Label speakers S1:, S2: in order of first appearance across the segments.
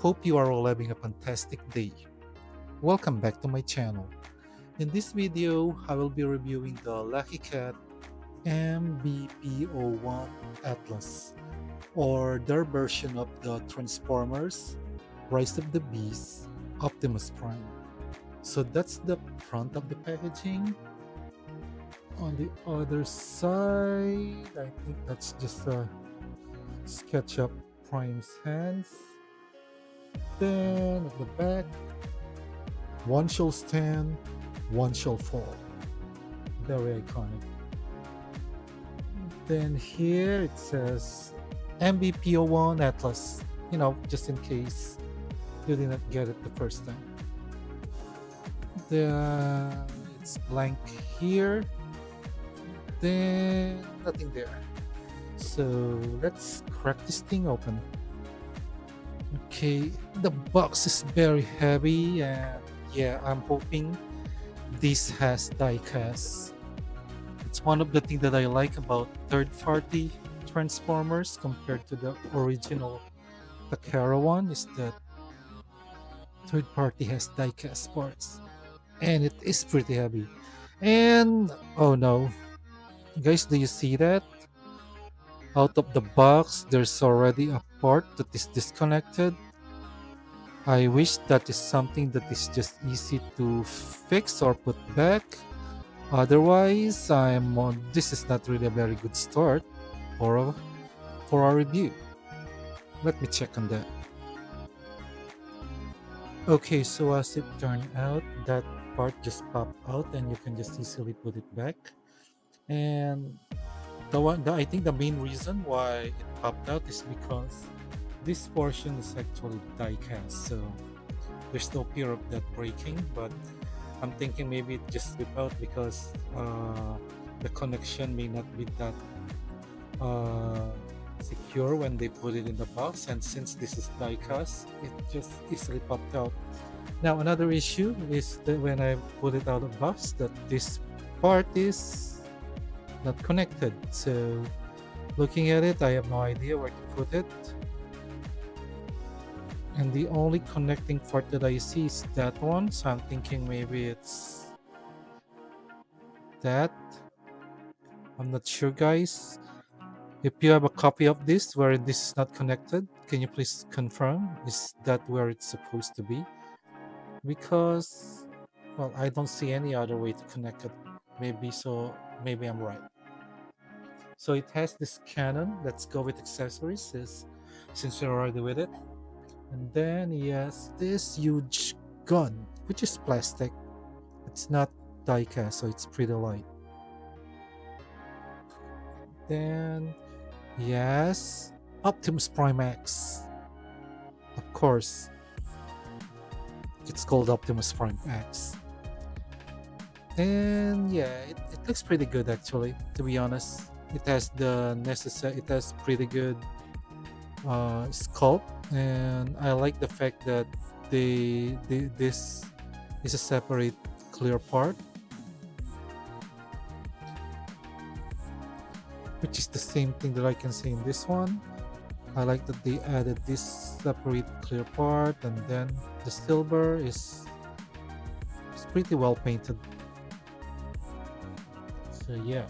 S1: Hope you are all having a fantastic day. Welcome back to my channel. In this video, I will be reviewing the Lucky Cat MVP01 Atlas, or their version of the Transformers Rise of the Beast Optimus Prime. So that's the front of the packaging. On the other side, I think that's just a sketch of Prime's hands. Then at the back, one shall stand, one shall fall. Very iconic. Then here it says MVP01 Atlas, just in case you didn't get it the first time. Then it's blank here. Then nothing there. So let's crack this thing open. Okay, the box is very heavy, and yeah, I'm hoping this has die cast. It's one of the things that I like about third-party Transformers compared to the original Takara one, is that third party has die cast parts, and it is pretty heavy. And oh no, guys, do you see that? Out of the box, there's already a part that is disconnected. I wish that is something that is just easy to fix or put back. Otherwise, this is not really a very good start for our review. Let me check on that. Okay, so as it turned out, that part just popped out and you can just easily put it back. And I think the main reason why it popped out is because this portion is actually die cast, so there's no fear of that breaking. But I'm thinking maybe it just slipped out because the connection may not be that secure when they put it in the box, and since this is die cast, it just easily popped out. Now another issue is that when I put it out of the box, that this part is not connected. So looking at it, I have no idea where to put it, and the only connecting part that I see is that one, so I'm thinking maybe it's that. I'm not sure, guys. If you have a copy of this where this is not connected, can you please confirm, is that where it's supposed to be? Because, well, I don't see any other way to connect it. Maybe I'm right. So it has this cannon. Let's go with accessories since we're already with it. And then yes, this huge gun, which is plastic. It's not die cast, so it's pretty light. Then yes, Optimus Prime X. Of course, it's called Optimus Prime X. And yeah, it looks pretty good actually, to be honest. It has pretty good sculpt, and I like the fact that this is a separate clear part, which is the same thing that I can see in this one. I like that they added this separate clear part, and then the silver is pretty well painted. So yeah.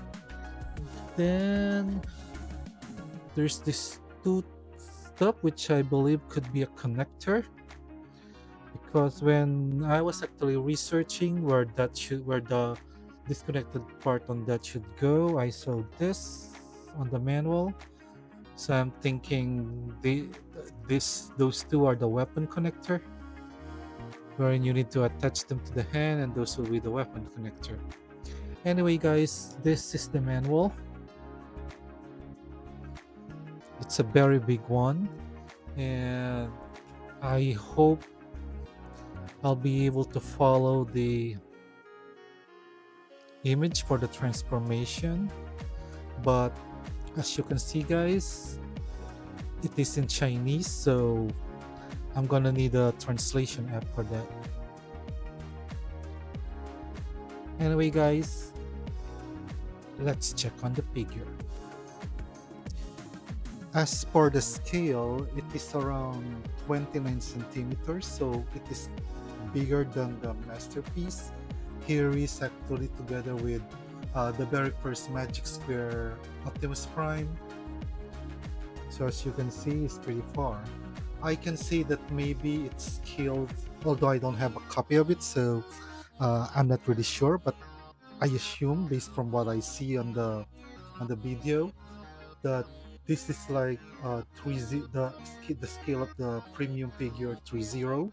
S1: Then there's this two stuff which I believe could be a connector, because when I was actually researching where the disconnected part on that should go, I saw this on the manual. So I'm thinking those two are the weapon connector, wherein you need to attach them to the hand, and those will be the weapon connector. Anyway, guys, this is the manual. It's a very big one, and I hope I'll be able to follow the image for the transformation. But as you can see, guys, it is in Chinese, so I'm gonna need a translation app for that. Anyway, guys, let's check on the figure. As for the scale, it is around 29 centimeters, so it is bigger than the masterpiece. Here is actually together with the very first Magic Square Optimus Prime. So as you can see, it's pretty far. I can say that maybe it's scaled, although I don't have a copy of it, so I'm not really sure. But I assume, based from what I see on the video, that this is like the scale of the premium figure 30.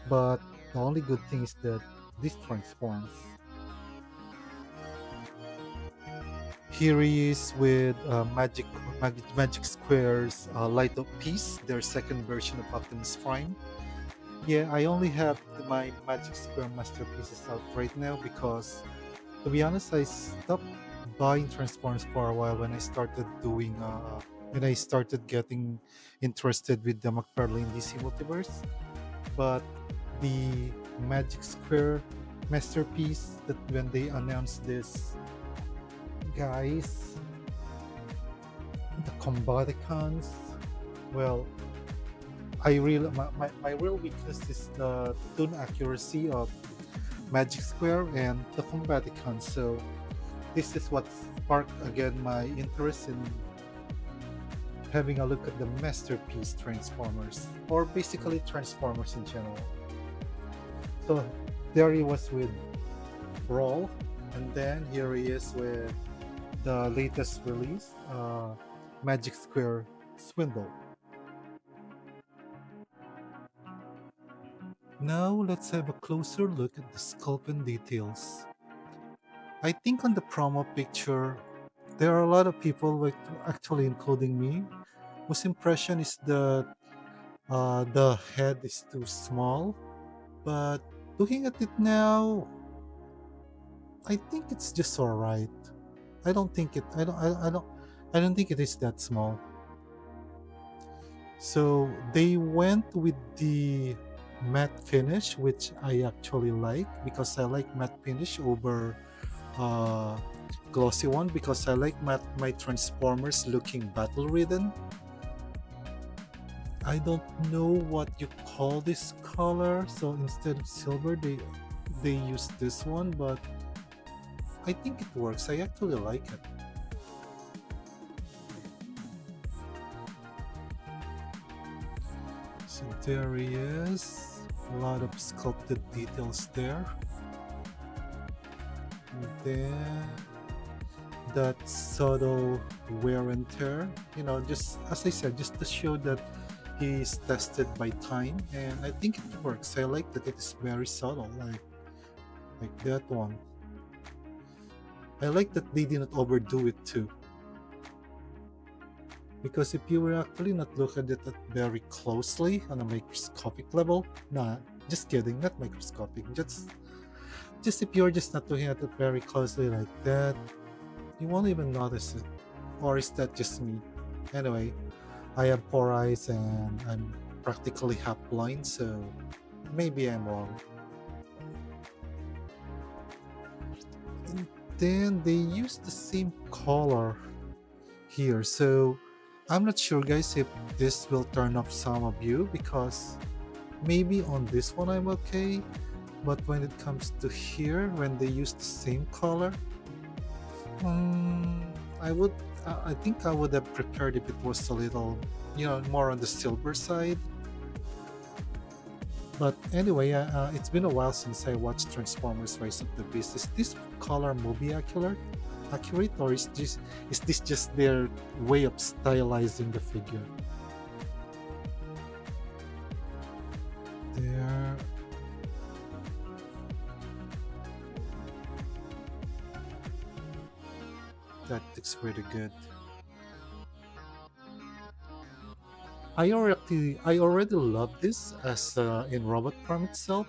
S1: But the only good thing is that this transforms. Here he is with Magic Square's Light Up Piece, their second version of Optimus Prime. Yeah, I only have my Magic Square masterpieces out right now because, to be honest, I stopped buying Transformers for a while when I started getting interested with the McFarlane DC Multiverse. But the Magic Square masterpiece, that when they announced this, guys, the Combaticons, well, my real weakness is the tune accuracy of Magic Square and the Combaticons. So this is what sparked again my interest in having a look at the masterpiece Transformers, or basically Transformers in general. So there he was with Brawl, and then here he is with the latest release, Magic Square Swindle. Now let's have a closer look at the sculpt and details. I think on the promo picture, there are a lot of people, like, actually including me, whose impression is that the head is too small. But looking at it now, I think it's just alright. I don't think it. I don't think it is that small. So they went with the matte finish, which I actually like because I like matte finish over uh, glossy one, because I like my Transformers looking battle ridden. I don't know what you call this color, so instead of silver, they use this one, but I think it works. I actually like it. So there he is. A lot of sculpted details there. And then that subtle wear and tear. Just as I said, just to show that he's tested by time, and I think it works. I like that it is very subtle, like that one. I like that they didn't overdo it too. Because if you were actually not look at it very closely on a microscopic level, nah, just kidding, not microscopic, just if you're just not looking at it very closely like that, you won't even notice it. Or is that just me? Anyway, I have 4 eyes and I'm practically half blind, so maybe I'm wrong. And then they use the same color here, so I'm not sure, guys, if this will turn off some of you, because maybe on this one I'm okay, but when it comes to here, when they use the same color, I would I think I would have preferred if it was a little, more on the silver side. But anyway, it's been a while since I watched Transformers Rise of the Beast. Is this color movie accurate, or is this just their way of stylizing the figure? There. That looks pretty good. I already love this as in Robot Farm itself,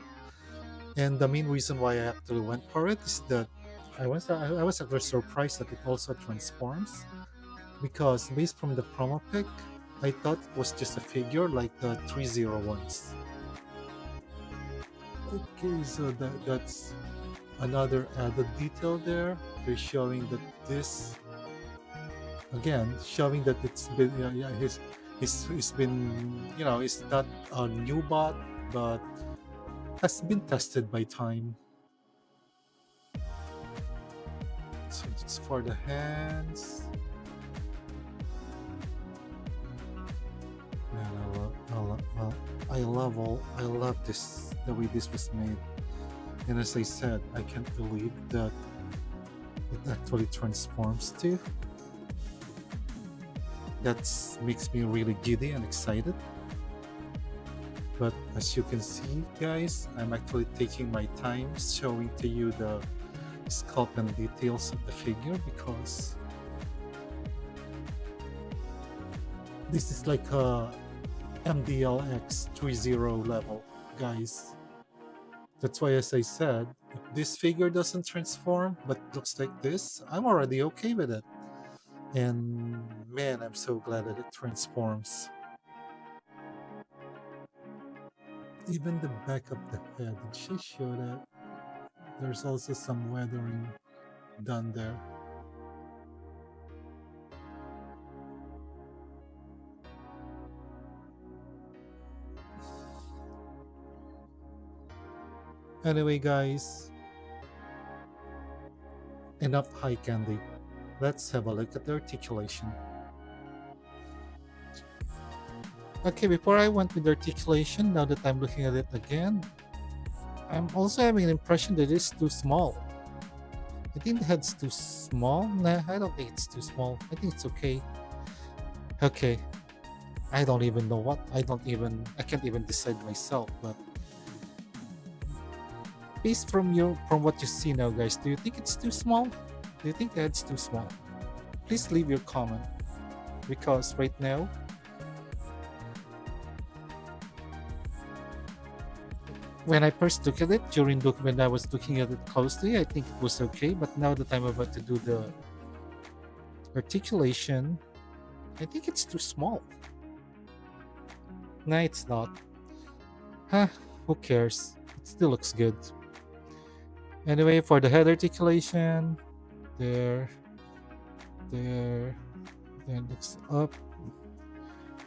S1: and the main reason why I actually went for it is that I was actually surprised that it also transforms, because based from the promo pic, I thought it was just a figure like the 301s. Okay, so that's another added detail there. They're showing that this again, showing that it's been, yeah, he's been, he's not a new bot, but has been tested by time. So it's for the hands. Man, I love this, the way this was made. And as I said, I can't believe that it actually transforms too. That makes me really giddy and excited. But as you can see, guys, I'm actually taking my time showing to you the sculpt and details of the figure, because this is like a MDLX 3.0 level, guys. That's why, as I said, if this figure doesn't transform but looks like this, I'm already okay with it. And man, I'm so glad that it transforms. Even the back of the head, did she show that? There's also some weathering done there. Anyway, guys, enough high candy. Let's have a look at the articulation. Okay, before I went with the articulation, now that I'm looking at it again, I'm also having an impression that it's too small. I think the head's too small. Nah, I don't think it's too small. I think it's okay. Okay, I don't even know what. I can't even decide myself. But based from what you see now, guys, do you think it's too small? Do you think the head's too small? Please leave your comment, because right now, when I first look at it, when I was looking at it closely, I think it was okay. But now that I'm about to do the articulation, I think it's too small. Nah, it's not. Huh, who cares? It still looks good. Anyway, for the head articulation, there, there, then looks up.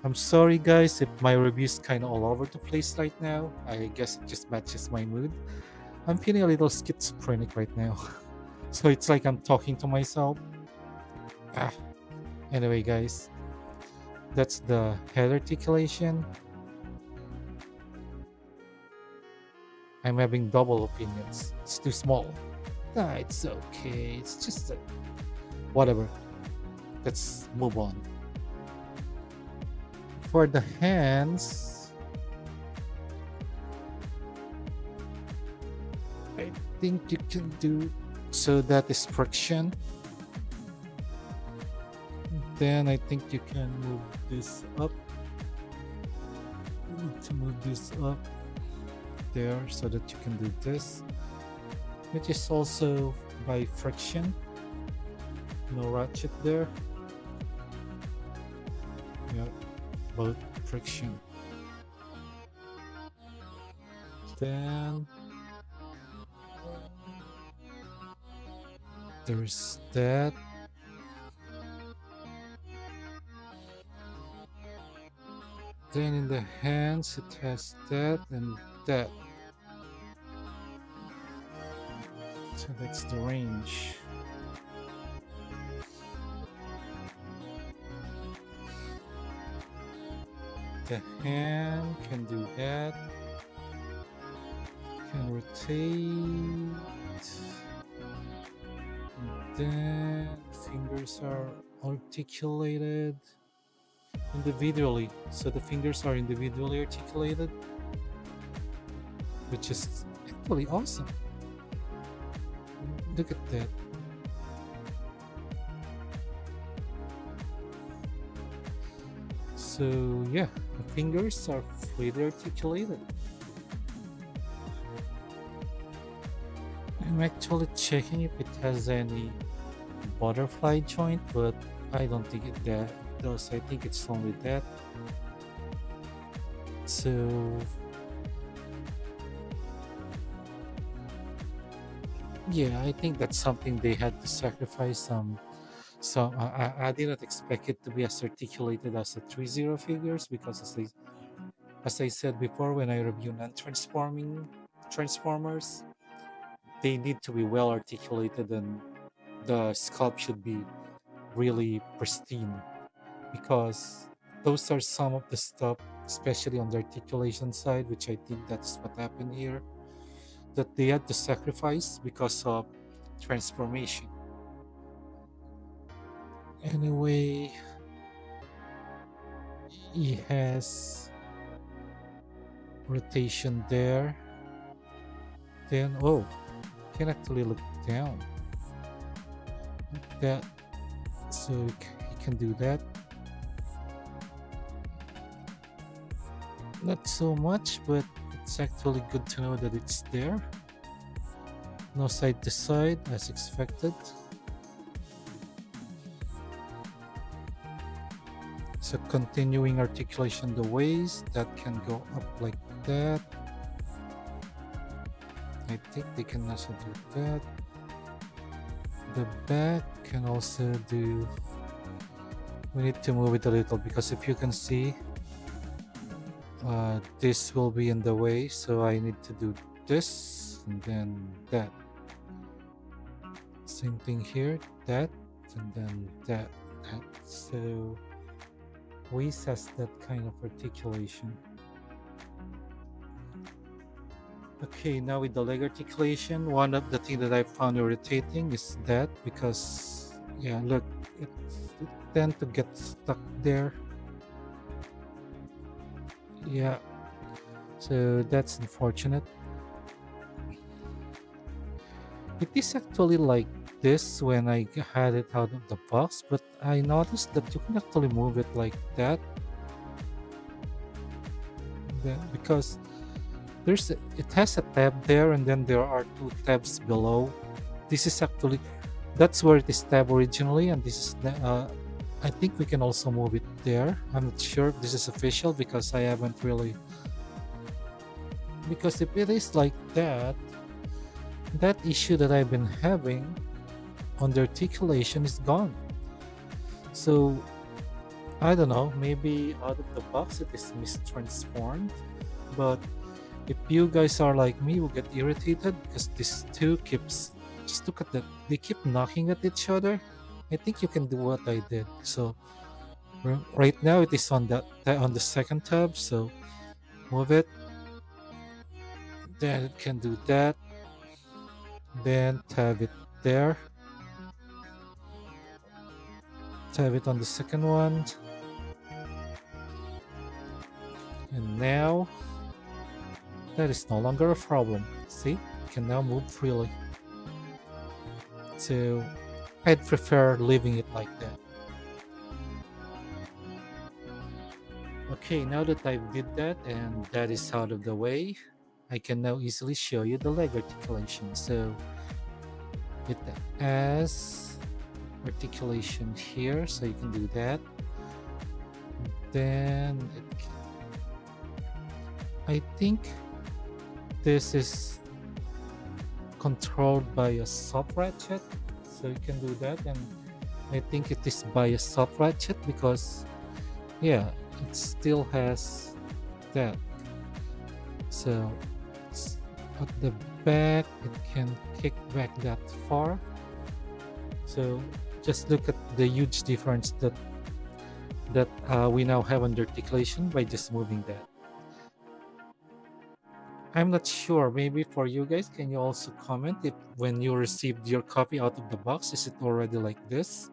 S1: I'm sorry, guys, if my review's kind of all over the place right now. I guess it just matches my mood. I'm feeling a little schizophrenic right now. So it's like I'm talking to myself. Ah. Anyway, guys, that's the head articulation. I'm having double opinions. It's too small. Nah, it's okay. It's just whatever. Let's move on. For the hands, I think you can do, so that is friction. Then I think you can move this up. You need to move this up there so that you can do this, which is also by friction. No ratchet there. Yeah, both friction. Then there's that. Then in the hands it has that and that. So that's the range. The hand can do that. Can rotate. And then fingers are articulated individually. So the fingers are individually articulated, which is actually awesome. Look at that. So yeah, the fingers are freely articulated. I'm actually checking if it has any butterfly joint, but I don't think it does. I think it's only that. So yeah, I think that's something they had to sacrifice some So I didn't expect it to be as articulated as the 3.0 figures because as I said before when I review non-transforming transformers, they need to be well articulated and the sculpt should be really pristine because those are some of the stuff, especially on the articulation side, which I think that's what happened here, that they had to sacrifice because of transformation. Anyway, he has rotation there. Then, oh, you can actually look down like that. So you can do that. Not so much, but it's actually good to know that it's there. No side to side as expected. So continuing articulation the waist that can go up like that. I think they can also do that. The back can also do. We need to move it a little because if you can see, this will be in the way, so I need to do this and then that. Same thing here, that and then that. So waist has that kind of articulation. Okay, now with the leg articulation, one of the things that I found irritating is that because, yeah, look, it tend to get stuck there. Yeah, so that's unfortunate. It is actually like this when I had it out of the box, but I noticed that you can actually move it like that. Because it has a tab there and then there are two tabs below. This is actually that's where it is tab originally, and this is I think we can also move it there. I'm not sure if this is official because I haven't really, because if it is like that, that issue that I've been having on the articulation is gone. So I don't know, maybe out of the box it is mistransformed, but if you guys are like me, will get irritated because these two keeps, just look at that, they keep knocking at each other. I think you can do what I did. So right now it is on the second tab, so move it, then it can do that, then tab it there, tab it on the second one, and now that is no longer a problem. See, you can now move freely. So I'd prefer leaving it like that. Okay, now that I did that and that is out of the way, I can now easily show you the leg articulation. So it has articulation here, so you can do that. Then I think this is controlled by a soft ratchet, so you can do that, and I think it is by a soft ratchet because, yeah, it still has that. So at the back it can kick back that far, so just look at the huge difference that we now have on the articulation by just moving that. I'm not sure, maybe for you guys, can you also comment if when you received your copy out of the box, is it already like this?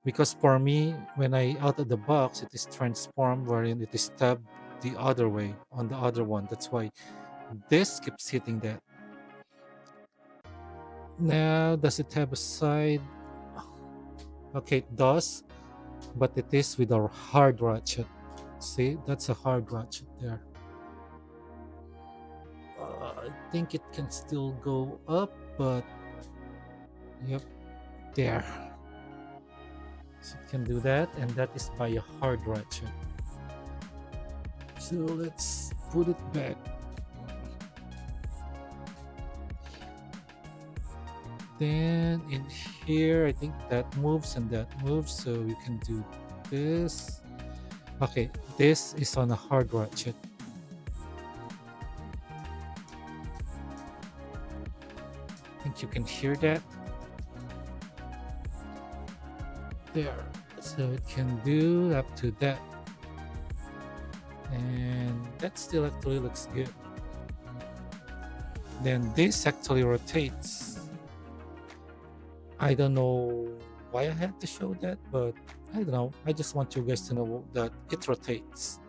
S1: Because for me, when I out of the box, it is transformed wherein it is tabbed the other way on the other one. That's why this keeps hitting that. Now, does it have a side? Okay, it does, but it is with a hard ratchet. See, that's a hard ratchet there. I think it can still go up, but yep, there. So it can do that, and that is by a hard ratchet. So let's put it back. Then in here, I think that moves and that moves, so we can do this. Okay, this is on a hard ratchet. I think you can hear that. There. So it can do up to that. And that still actually looks good. Then this actually rotates. I don't know why I had to show that, but I don't know. I just want you guys to know that it rotates.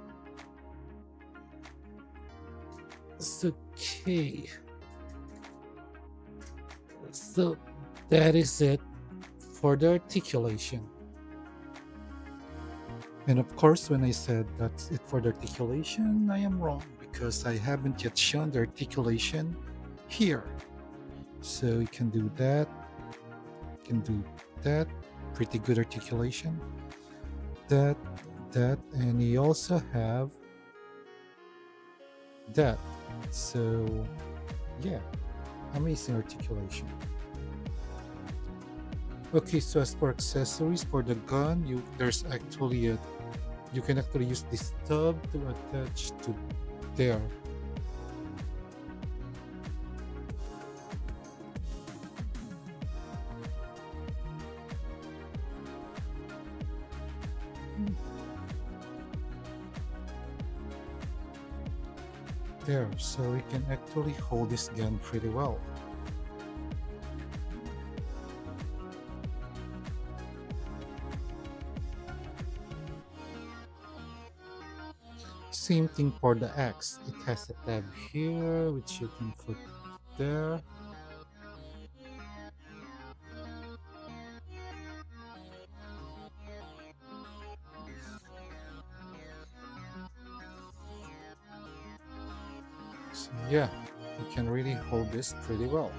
S1: It's okay. So that is it for the articulation. And of course, when I said that's it for the articulation, I am wrong because I haven't yet shown the articulation here. So you can do that, you can do that, pretty good articulation, that, and you also have that. So yeah, amazing articulation. Okay, so as for accessories for the gun, there's actually a you can actually use this stub to attach to there. There, so we can actually hold this gun pretty well. Same thing for the axe. It has a tab here, which you can put there. So yeah, you can really hold this pretty well.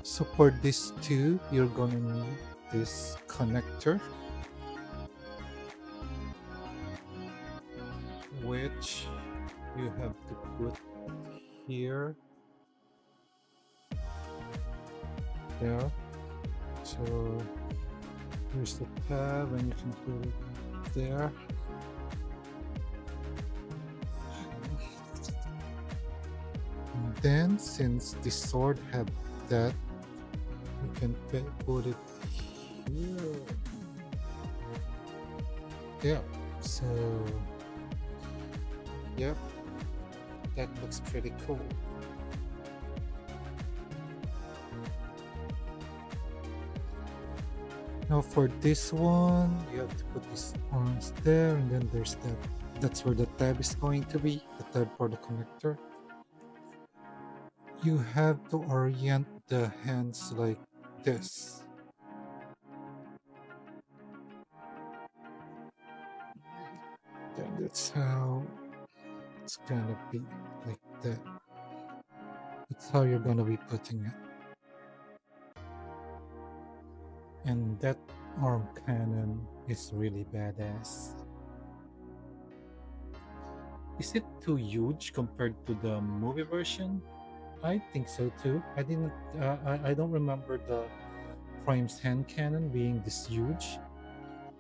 S1: So for this too, you're gonna need this connector, which you have to put here, there. So here's the tab, and you can put it there. And then, since the sword have that, you can put it here. Yeah. So, yep, that looks pretty cool. Now for this one, you have to put these arms there, and then there's that. That's where the tab is going to be, the tab for the connector. You have to orient the hands like this. Then that's how it's gonna be, like that. That's how you're gonna be putting it. And that arm cannon is really badass. Is it too huge compared to the movie version? I think so too. I didn't. I don't remember the Prime's hand cannon being this huge,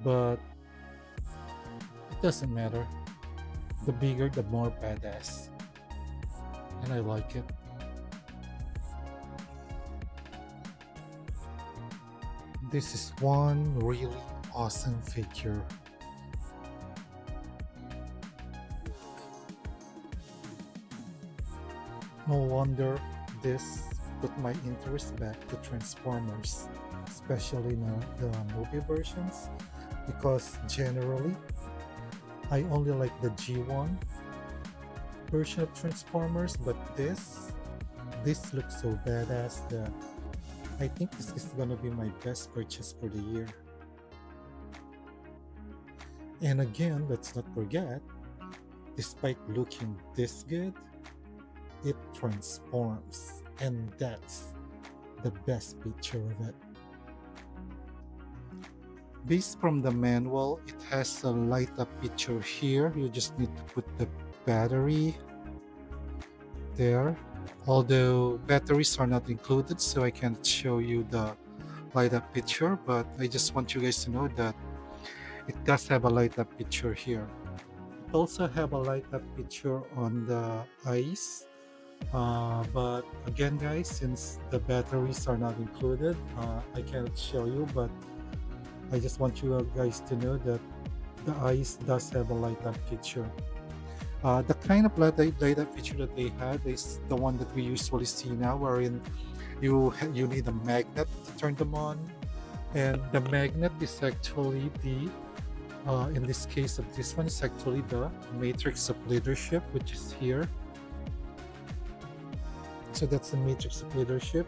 S1: but it doesn't matter. The bigger, the more badass, and I like it. This is one really awesome figure. No wonder this put my interest back to Transformers, especially the movie versions, because generally I only like the G1 version of Transformers, but this looks so badass that I think this is gonna be my best purchase for the year. And again, let's not forget, despite looking this good, it transforms, and that's the best feature of it. Based from the manual, it has a light up feature here. You just need to put the battery there. Although batteries are not included, so I can't show you the light up picture, but I just want you guys to know that it does have a light up picture here. It also have a light up picture on the eyes. But again, guys, since the batteries are not included, I cannot show you, but I just want you guys to know that the eyes does have a light up feature. The kind of light up feature that they had is the one that we usually see now, wherein you need a magnet to turn them on, and the magnet is actually the in this case of this one is actually the matrix of leadership, which is here. So that's the matrix of leadership,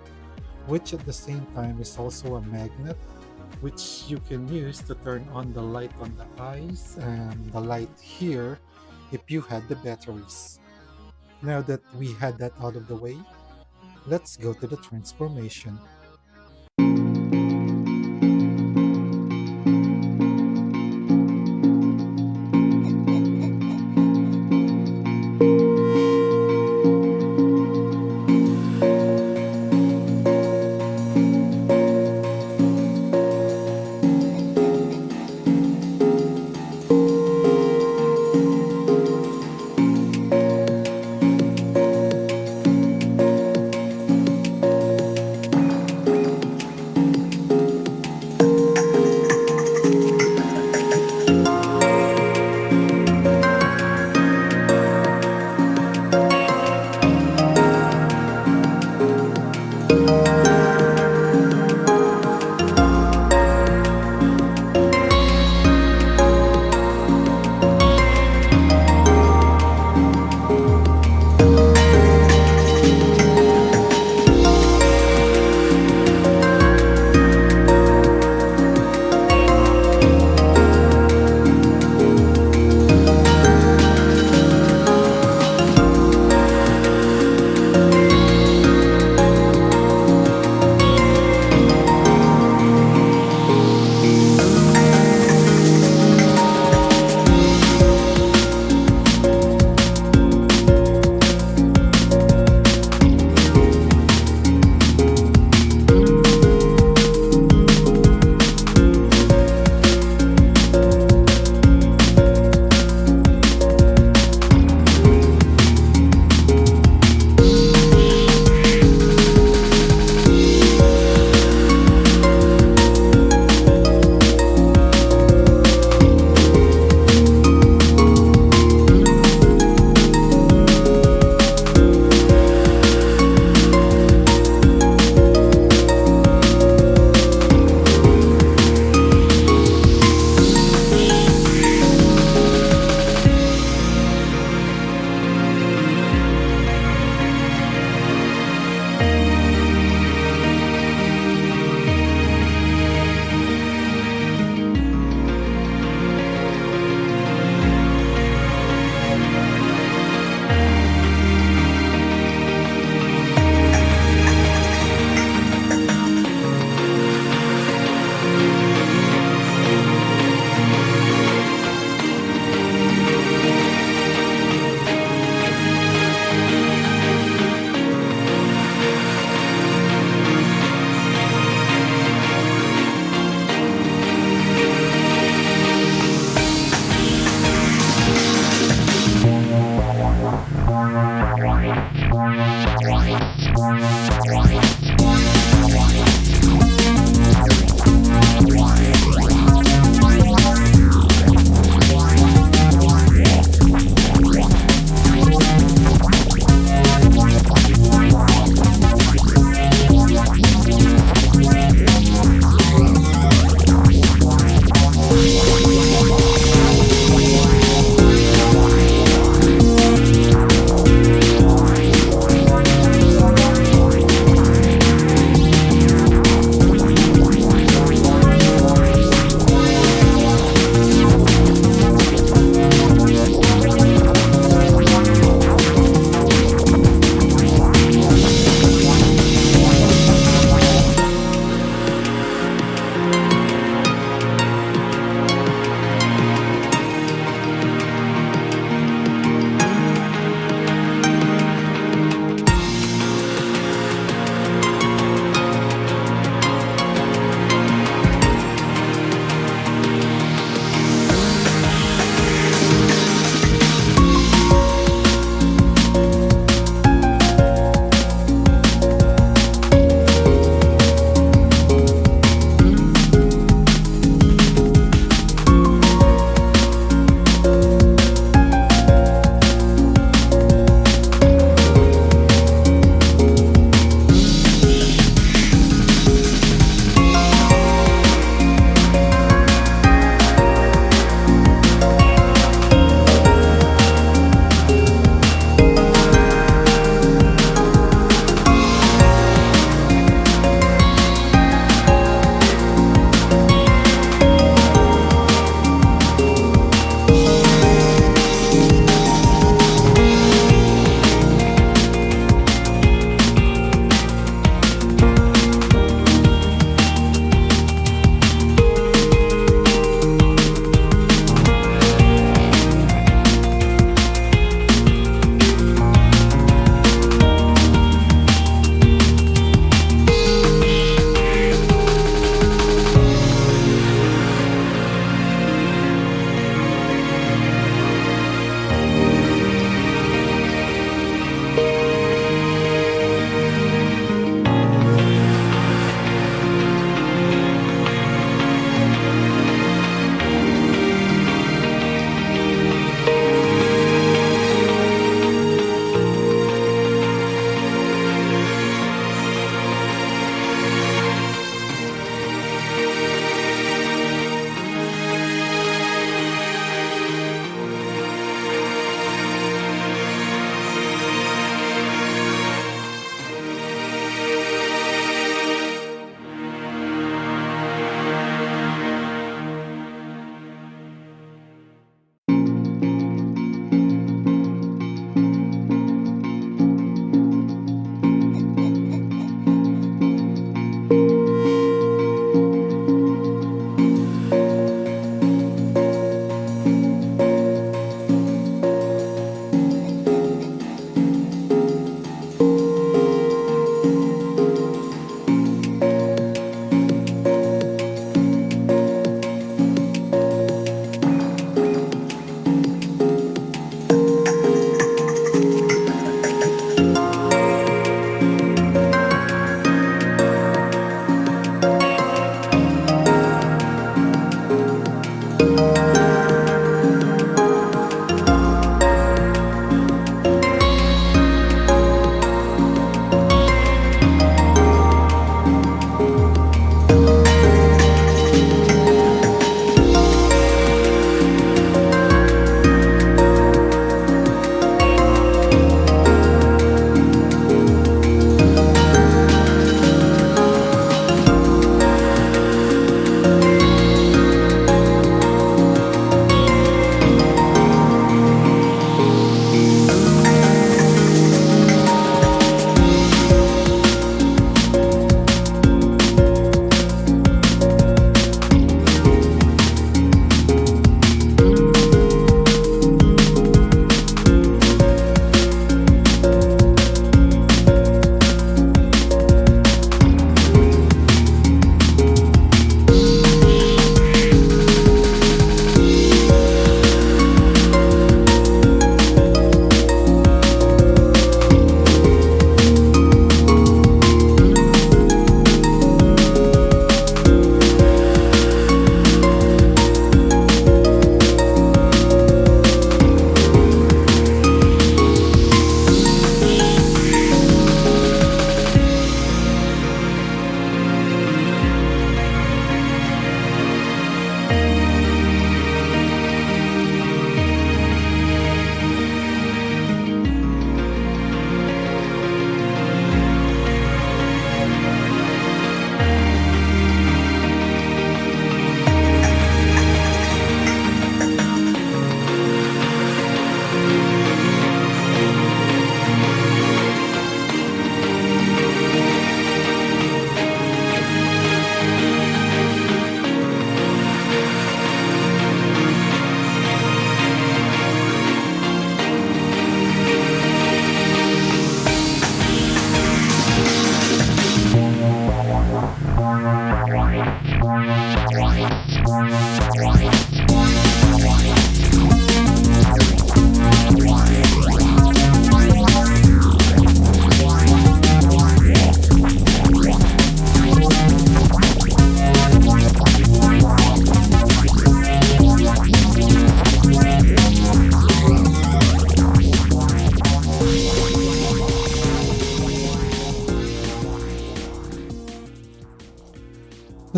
S1: which at the same time is also a magnet, which you can use to turn on the light on the eyes and the light here if you had the batteries. Now that we had that out of the way, let's go to the transformation.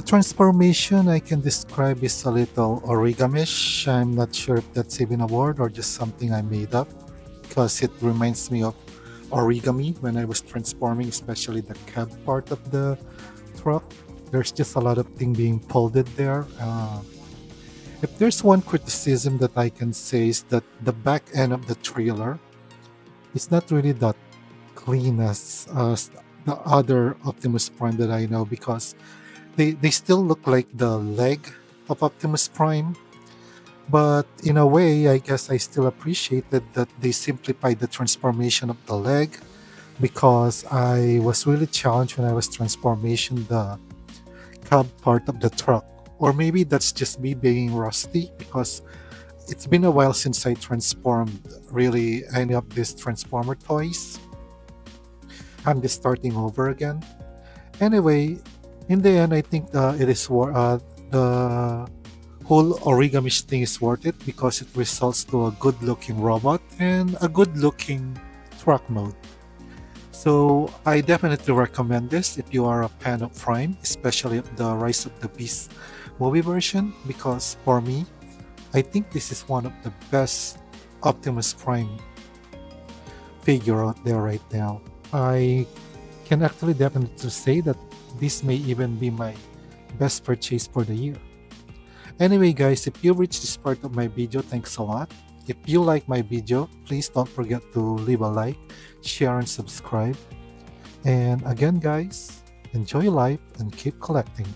S1: transformation I can describe is a little origamish. I'm not sure if that's even a word or just something I made up because it reminds me of origami when I was transforming, especially the cab part of the truck. There's just a lot of thing being folded there. If there's one criticism that I can say is that the back end of the trailer is not really that clean as the other Optimus Prime that I know because they still look like the leg of Optimus Prime. But in a way, I guess I still appreciated that they simplified the transformation of the leg because I was really challenged when I was transformation the cab part of the truck. Or maybe that's just me being rusty because it's been a while since I transformed really any of these Transformer toys. I'm just starting over again. Anyway, in the end, I think the whole origami thing is worth it because it results to a good-looking robot and a good-looking truck mode. So I definitely recommend this if you are a fan of Prime, especially of the Rise of the Beast movie version, because for me, I think this is one of the best Optimus Prime figure out there right now. I can actually definitely say that this may even be my best purchase for the year. Anyway, guys, if you reached this part of my video, thanks a lot. If you like my video, please don't forget to leave a like, share, and subscribe. And again, guys, enjoy life and keep collecting.